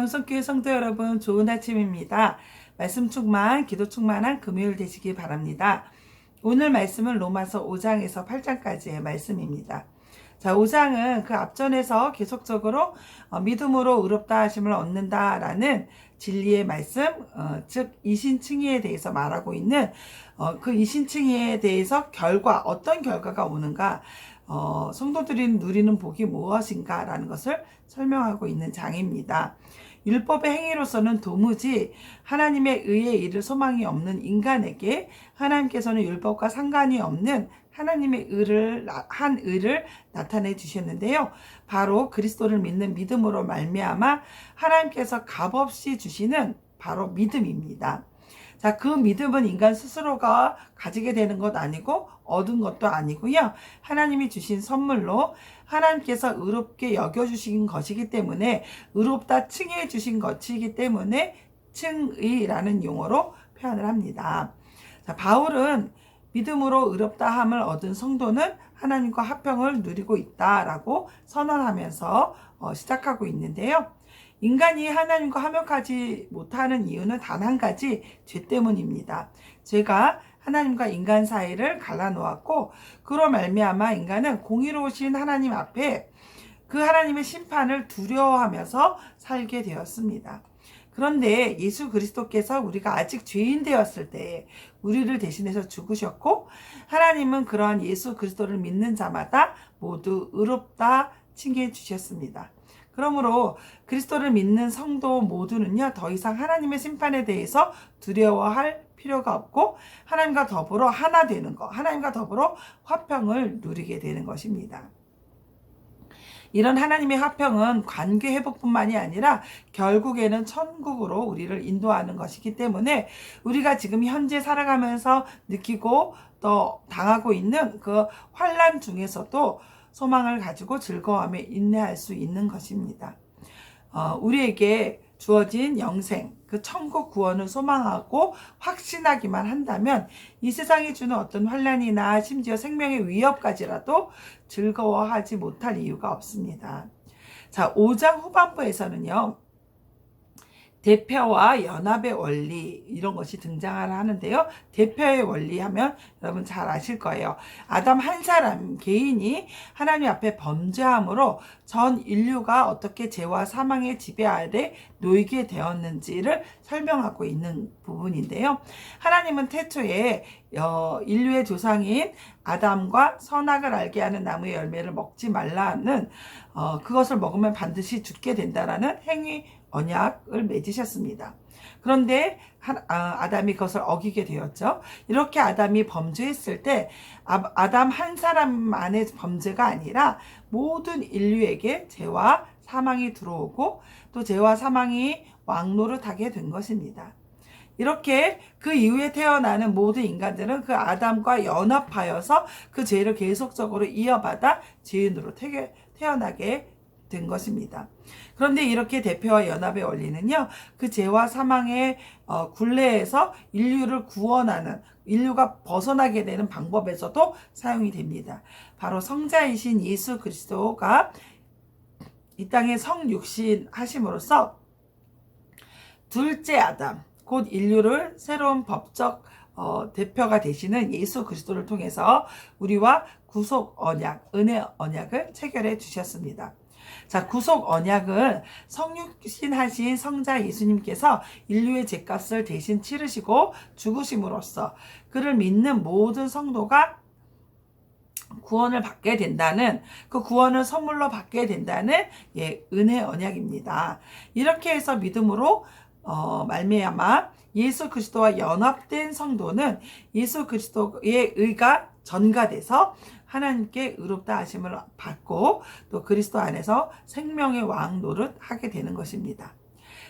명성교회 성도 여러분, 좋은 아침입니다. 말씀 충만, 기도 충만한 금요일 되시기 바랍니다. 오늘 말씀은 로마서 5장에서 8장까지의 말씀입니다. 자, 5장은 그 앞전에서 계속적으로 믿음으로 의롭다 하심을 얻는다라는 진리의 말씀, 즉 이신칭의에 대해서 말하고 있는 그 이신칭의에 대해서 어떤 결과가 오는가, 성도들이 누리는 복이 무엇인가라는 것을 설명하고 있는 장입니다. 율법의 행위로서는 도무지 하나님의 의에 이를 소망이 없는 인간에게 하나님께서는 율법과 상관이 없는 하나님의 의를 나타내 주셨는데요. 바로 그리스도를 믿는 믿음으로 말미암아 하나님께서 값없이 주시는 바로 믿음입니다. 자, 그 믿음은 인간 스스로가 가지게 되는 것 아니고 얻은 것도 아니고요. 하나님이 주신 선물로 하나님께서 의롭게 여겨주신 것이기 때문에, 의롭다 칭해 주신 것이기 때문에 칭의라는 용어로 표현을 합니다. 자, 바울은 믿음으로 의롭다 함을 얻은 성도는 하나님과 화평을 누리고 있다라고 선언하면서 시작하고 있는데요. 인간이 하나님과 화목하지 못하는 이유는 단 한 가지, 죄 때문입니다. 죄가 하나님과 인간 사이를 갈라놓았고, 그로 말미암아 인간은 공의로우신 하나님 앞에 그 하나님의 심판을 두려워하면서 살게 되었습니다. 그런데 예수 그리스도께서 우리가 아직 죄인 되었을 때 우리를 대신해서 죽으셨고, 하나님은 그러한 예수 그리스도를 믿는 자마다 모두 의롭다 칭해 주셨습니다. 그러므로 그리스도를 믿는 성도 모두는요, 더 이상 하나님의 심판에 대해서 두려워할 필요가 없고, 하나님과 더불어 하나 되는 것, 하나님과 더불어 화평을 누리게 되는 것입니다. 이런 하나님의 화평은 관계 회복뿐만이 아니라 결국에는 천국으로 우리를 인도하는 것이기 때문에, 우리가 지금 현재 살아가면서 느끼고 또 당하고 있는 그 환난 중에서도 소망을 가지고 즐거워하며 인내할 수 있는 것입니다. 우리에게 주어진 영생, 그 천국 구원을 소망하고 확신하기만 한다면 이 세상이 주는 어떤 환난이나 심지어 생명의 위협까지라도 즐거워하지 못할 이유가 없습니다. 자, 5장 후반부에서는요, 대표와 연합의 원리, 이런 것이 등장을 하는데요. 대표의 원리 하면 여러분 잘 아실 거예요. 아담 한 사람 개인이 하나님 앞에 범죄함으로 전 인류가 어떻게 죄와 사망의 지배 아래 놓이게 되었는지를 설명하고 있는 부분인데요. 하나님은 태초에 인류의 조상인 아담과 선악을 알게 하는 나무의 열매를 먹지 말라는, 그것을 먹으면 반드시 죽게 된다라는 행위 언약을 맺으셨습니다. 그런데 아담이 그것을 어기게 되었죠. 이렇게 아담이 범죄했을 때 아담 한 사람만의 범죄가 아니라 모든 인류에게 죄와 사망이 들어오고, 또 죄와 사망이 왕노릇하게 된 것입니다. 이렇게 그 이후에 태어나는 모든 인간들은 그 아담과 연합하여서 그 죄를 계속적으로 이어받아 죄인으로 태어나게 된 것입니다. 그런데 이렇게 대표와 연합의 원리는요, 그 죄와 사망의 굴레에서 인류를 구원하는, 인류가 벗어나게 되는 방법에서도 사용이 됩니다. 바로 성자이신 예수 그리스도가 이 땅에 성육신 하심으로써 둘째 아담, 곧 인류를 새로운 법적 대표가 되시는 예수 그리스도를 통해서 우리와 구속 언약, 은혜 언약을 체결해 주셨습니다. 자, 구속 언약은 성육신하신 성자 예수님께서 인류의 죄값을 대신 치르시고 죽으심으로써 그를 믿는 모든 성도가 구원을 받게 된다는, 그 구원을 선물로 받게 된다는 은혜 언약입니다. 이렇게 해서 믿음으로 말미암아 예수 그리스도와 연합된 성도는 예수 그리스도의 의가 전가돼서 하나님께 의롭다 하심을 받고, 또 그리스도 안에서 생명의 왕 노릇 하게 되는 것입니다.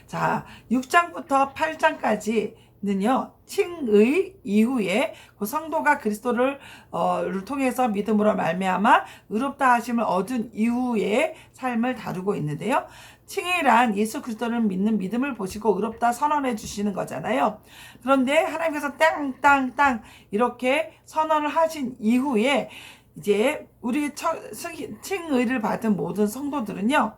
자, 6장부터 8장까지는요, 칭의 이후에 그 성도가 그리스도를 통해서 믿음으로 말미암아 의롭다 하심을 얻은 이후의 삶을 다루고 있는데요. 칭의란 예수 그리스도를 믿는 믿음을 보시고 의롭다 선언해 주시는 거잖아요. 그런데 하나님께서 땅 이렇게 선언을 하신 이후에 이제 우리 칭의를 받은 모든 성도들은요,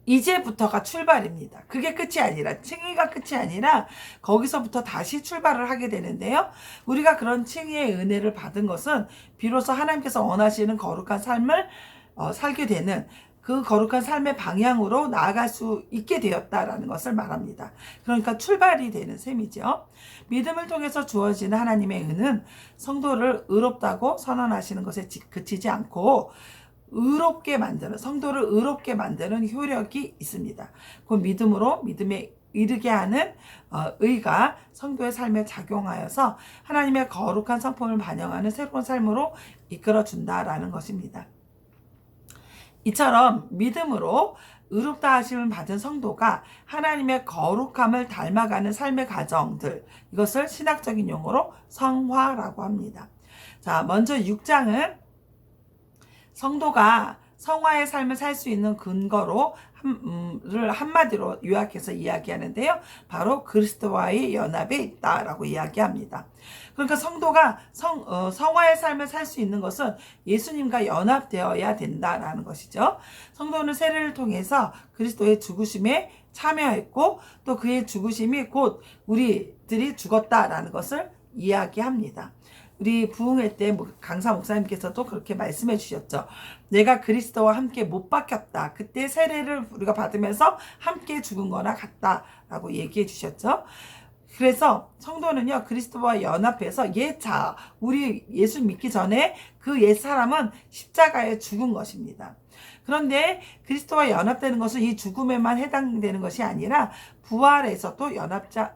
이제부터가 출발입니다. 그게 끝이 아니라, 칭의가 끝이 아니라 거기서부터 다시 출발을 하게 되는데요. 우리가 그런 칭의의 은혜를 받은 것은 비로소 하나님께서 원하시는 거룩한 삶을 살게 되는, 그 거룩한 삶의 방향으로 나아갈 수 있게 되었다라는 것을 말합니다. 그러니까 출발이 되는 셈이죠. 믿음을 통해서 주어지는 하나님의 은은 성도를 의롭다고 선언하시는 것에 그치지 않고 의롭게 만드는, 성도를 의롭게 만드는 효력이 있습니다. 그 믿음으로 믿음에 이르게 하는 의가 성도의 삶에 작용하여서 하나님의 거룩한 성품을 반영하는 새로운 삶으로 이끌어준다라는 것입니다. 이처럼 믿음으로 의롭다 하심을 받은 성도가 하나님의 거룩함을 닮아가는 삶의 과정들, 이것을 신학적인 용어로 성화라고 합니다. 자, 먼저 6장은 성도가 성화의 삶을 살 수 있는 근거로 를 한마디로 요약해서 이야기하는데요. 바로 그리스도와의 연합에 있다라고 이야기합니다. 그러니까 성도가 성화의 삶을 살 수 있는 것은 예수님과 연합되어야 된다라는 것이죠. 성도는 세례를 통해서 그리스도의 죽으심에 참여했고 또 그의 죽으심이 곧 우리들이 죽었다라는 것을 이야기합니다. 우리 부흥회 때 강사 목사님께서도 그렇게 말씀해 주셨죠. 내가 그리스도와 함께 못 박혔다. 그때 세례를 우리가 받으면서 함께 죽은 거나 같다라고 얘기해 주셨죠. 그래서 성도는요, 그리스도와 연합해서 우리 예수 믿기 전에 그 옛사람은 십자가에 죽은 것입니다. 그런데 그리스도와 연합되는 것은 이 죽음에만 해당되는 것이 아니라 부활에서도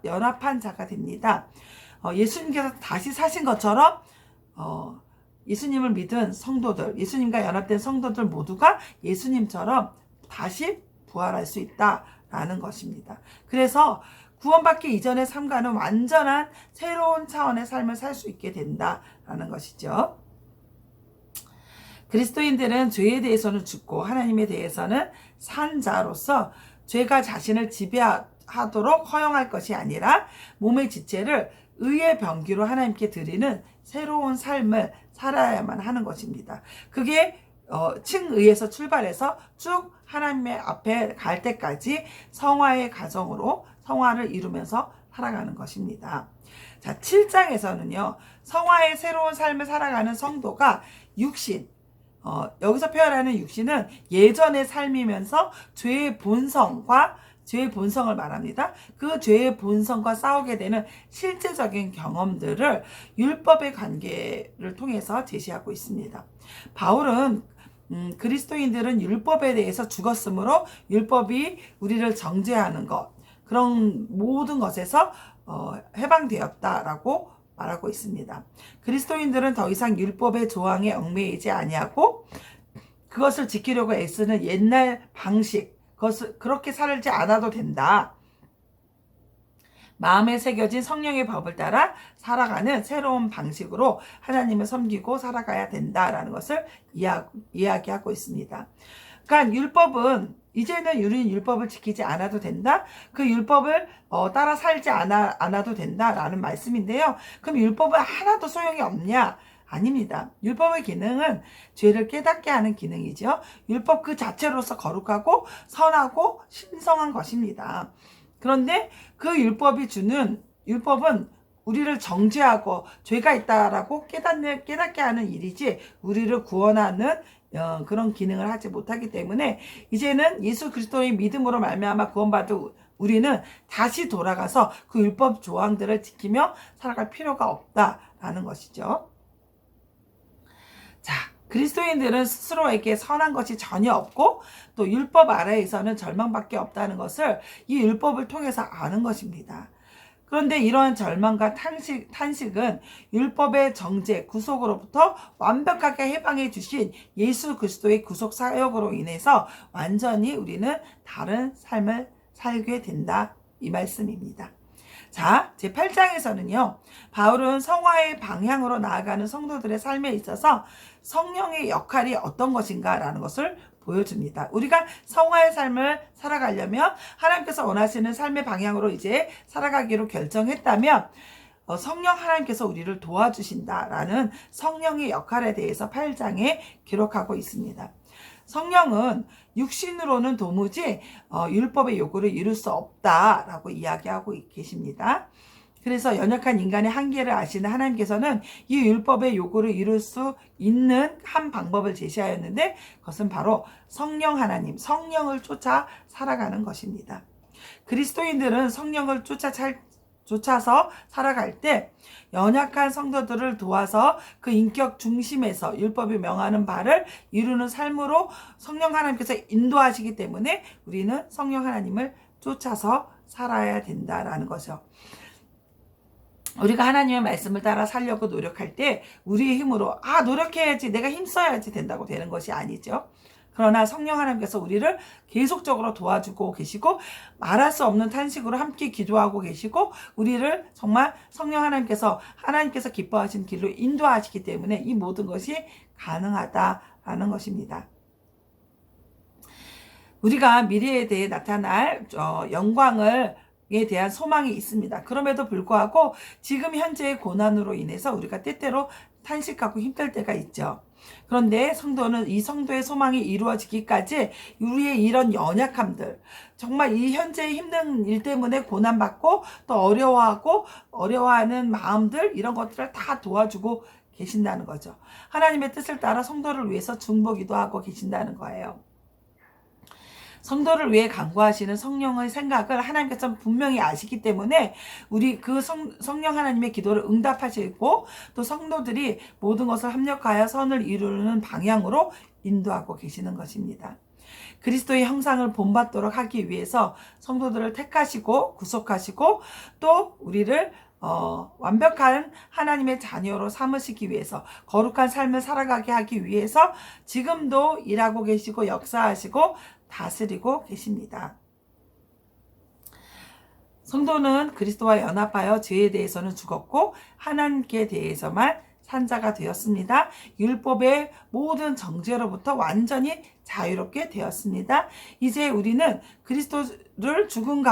연합한 자가 됩니다. 예수님께서 다시 사신 것처럼 예수님을 믿은 성도들, 예수님과 연합된 성도들 모두가 예수님처럼 다시 부활할 수 있다라는 것입니다. 그래서 구원받기 이전의 삶과는 완전한 새로운 차원의 삶을 살 수 있게 된다라는 것이죠. 그리스도인들은 죄에 대해서는 죽고 하나님에 대해서는 산 자로서 죄가 자신을 지배하도록 허용할 것이 아니라 몸의 지체를 의의 병기로 하나님께 드리는 새로운 삶을 살아야만 하는 것입니다. 그게 칭의에서 출발해서 쭉 하나님의 앞에 갈 때까지 성화의 과정으로 성화를 이루면서 살아가는 것입니다. 자, 7장에서는요. 성화의 새로운 삶을 살아가는 성도가 육신, 여기서 표현하는 육신은 예전의 삶이면서 죄의 본성을 말합니다. 그 죄의 본성과 싸우게 되는 실제적인 경험들을 율법의 관계를 통해서 제시하고 있습니다. 바울은 그리스도인들은 율법에 대해서 죽었으므로 율법이 우리를 정죄하는 것, 그런 모든 것에서 해방되었다라고 말하고 있습니다. 그리스도인들은 더 이상 율법의 조항에 얽매이지 아니하고 그것을 지키려고 애쓰는 옛날 방식, 그렇게 살지 않아도 된다. 마음에 새겨진 성령의 법을 따라 살아가는 새로운 방식으로 하나님을 섬기고 살아가야 된다라는 것을 이야기하고 있습니다. 그러니까 율법은 이제는 우리는 율법을 지키지 않아도 된다. 그 율법을 따라 살지 않아도 된다라는 말씀인데요. 그럼 율법은 하나도 소용이 없냐? 아닙니다. 율법의 기능은 죄를 깨닫게 하는 기능이죠. 율법 그 자체로서 거룩하고 선하고 신성한 것입니다. 그런데 그 율법은 우리를 정죄하고 죄가 있다라고 깨닫게 하는 일이지 우리를 구원하는 그런 기능을 하지 못하기 때문에 이제는 예수 그리스도의 믿음으로 말미암아 구원받은 우리는 다시 돌아가서 그 율법 조항들을 지키며 살아갈 필요가 없다라는 것이죠. 자, 그리스도인들은 스스로에게 선한 것이 전혀 없고 또 율법 아래에서는 절망밖에 없다는 것을 이 율법을 통해서 아는 것입니다. 그런데 이러한 절망과 탄식은 율법의 정죄, 구속으로부터 완벽하게 해방해 주신 예수 그리스도의 구속 사역으로 인해서 완전히 우리는 다른 삶을 살게 된다, 이 말씀입니다. 자, 제8장에서는요. 바울은 성화의 방향으로 나아가는 성도들의 삶에 있어서 성령의 역할이 어떤 것인가 라는 것을 보여줍니다. 우리가 성화의 삶을 살아가려면 하나님께서 원하시는 삶의 방향으로 이제 살아가기로 결정했다면 성령 하나님께서 우리를 도와주신다라는 성령의 역할에 대해서 8장에 기록하고 있습니다. 성령은 육신으로는 도무지 율법의 요구를 이룰 수 없다라고 이야기하고 계십니다. 그래서 연약한 인간의 한계를 아시는 하나님께서는 이 율법의 요구를 이룰 수 있는 한 방법을 제시하였는데 그것은 바로 성령 하나님, 성령을 쫓아 살아가는 것입니다. 그리스도인들은 성령을 쫓아서 살아갈 때 연약한 성도들을 도와서 그 인격 중심에서 율법이 명하는 바를 이루는 삶으로 성령 하나님께서 인도하시기 때문에 우리는 성령 하나님을 쫓아서 살아야 된다라는 거죠. 우리가 하나님의 말씀을 따라 살려고 노력할 때 우리의 힘으로 노력해야지, 내가 힘써야지 된다고 되는 것이 아니죠. 그러나 성령 하나님께서 우리를 계속적으로 도와주고 계시고 말할 수 없는 탄식으로 함께 기도하고 계시고 우리를 정말 성령 하나님께서 기뻐하신 길로 인도하시기 때문에 이 모든 것이 가능하다라는 것입니다. 우리가 미래에 대해 나타날 영광을 에 대한 소망이 있습니다. 그럼에도 불구하고 지금 현재의 고난으로 인해서 우리가 때때로 탄식하고 힘들 때가 있죠. 그런데 성도는 이 성도의 소망이 이루어지기까지 우리의 이런 연약함들, 정말 이 현재의 힘든 일 때문에 고난받고 또 어려워하는 마음들, 이런 것들을 다 도와주고 계신다는 거죠. 하나님의 뜻을 따라 성도를 위해서 중보기도 하고 계신다는 거예요. 성도를 위해 간구하시는 성령의 생각을 하나님께서 분명히 아시기 때문에 우리 그 성령 하나님의 기도를 응답하시고 또 성도들이 모든 것을 합력하여 선을 이루는 방향으로 인도하고 계시는 것입니다. 그리스도의 형상을 본받도록 하기 위해서 성도들을 택하시고 구속하시고 또 우리를 완벽한 하나님의 자녀로 삼으시기 위해서 거룩한 삶을 살아가게 하기 위해서 지금도 일하고 계시고 역사하시고 다스리고 계십니다. 성도는 그리스도와 연합하여 죄에 대해서는 죽었고 하나님께 대해서만 산 자가 되었습니다. 율법의 모든 정죄로부터 완전히 자유롭게 되었습니다. 이제 우리는 그리스도를 죽은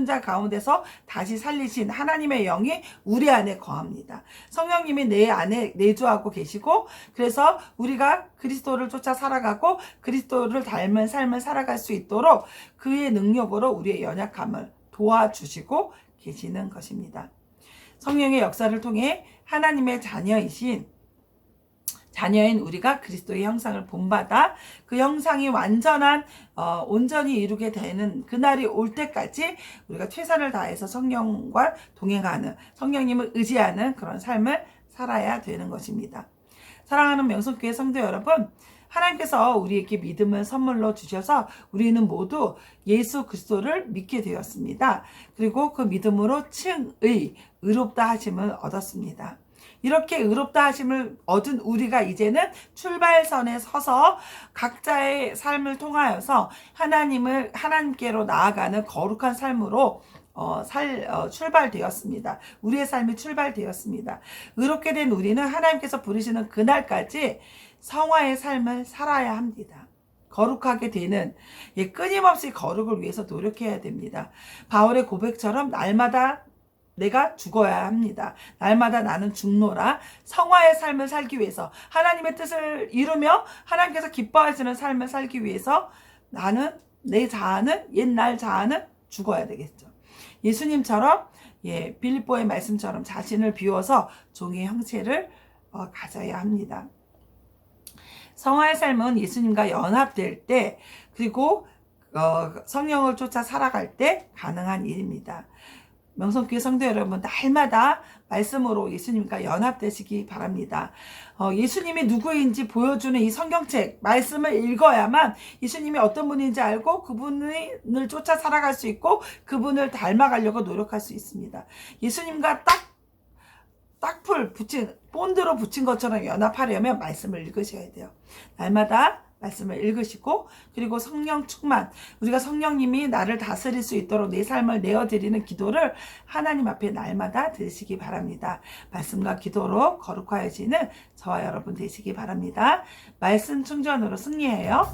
자 가운데서 다시 살리신 하나님의 영이 우리 안에 거합니다. 성령님이 내 안에 내주하고 계시고 그래서 우리가 그리스도를 쫓아 살아가고 그리스도를 닮은 삶을 살아갈 수 있도록 그의 능력으로 우리의 연약함을 도와주시고 계시는 것입니다. 성령의 역사를 통해 하나님의 자녀인 우리가 그리스도의 형상을 본받아 그 형상이 온전히 이루게 되는 그날이 올 때까지 우리가 최선을 다해서 성령과 동행하는, 성령님을 의지하는 그런 삶을 살아야 되는 것입니다. 사랑하는 명성교회 성도 여러분, 하나님께서 우리에게 믿음을 선물로 주셔서 우리는 모두 예수 그리스도를 믿게 되었습니다. 그리고 그 믿음으로 의롭다 하심을 얻었습니다. 이렇게 의롭다 하심을 얻은 우리가 이제는 출발선에 서서 각자의 삶을 통하여서 하나님께로 나아가는 거룩한 삶으로 출발되었습니다. 우리의 삶이 출발되었습니다. 의롭게 된 우리는 하나님께서 부르시는 그날까지 성화의 삶을 살아야 합니다. 거룩하게 되는, 끊임없이 거룩을 위해서 노력해야 됩니다. 바울의 고백처럼 날마다 내가 죽어야 합니다. 날마다 나는 죽노라. 성화의 삶을 살기 위해서, 하나님의 뜻을 이루며 하나님께서 기뻐하시는 삶을 살기 위해서 나는 옛날 자아는 죽어야 되겠죠. 예수님처럼 빌립보의 말씀처럼 자신을 비워서 종의 형체를 가져야 합니다. 성화의 삶은 예수님과 연합될 때 그리고 성령을 쫓아 살아갈 때 가능한 일입니다. 명성교회 성도 여러분, 날마다 말씀으로 예수님과 연합되시기 바랍니다. 예수님이 누구인지 보여주는 이 성경책 말씀을 읽어야만 예수님이 어떤 분인지 알고 그분을 쫓아 살아갈 수 있고 그분을 닮아가려고 노력할 수 있습니다. 예수님과 본드로 붙인 것처럼 연합하려면 말씀을 읽으셔야 돼요. 날마다 말씀을 읽으시고 그리고 성령 충만, 우리가 성령님이 나를 다스릴 수 있도록 내 삶을 내어드리는 기도를 하나님 앞에 날마다 드리시기 바랍니다. 말씀과 기도로 거룩하여지는 저와 여러분 되시기 바랍니다. 말씀 충전으로 승리해요.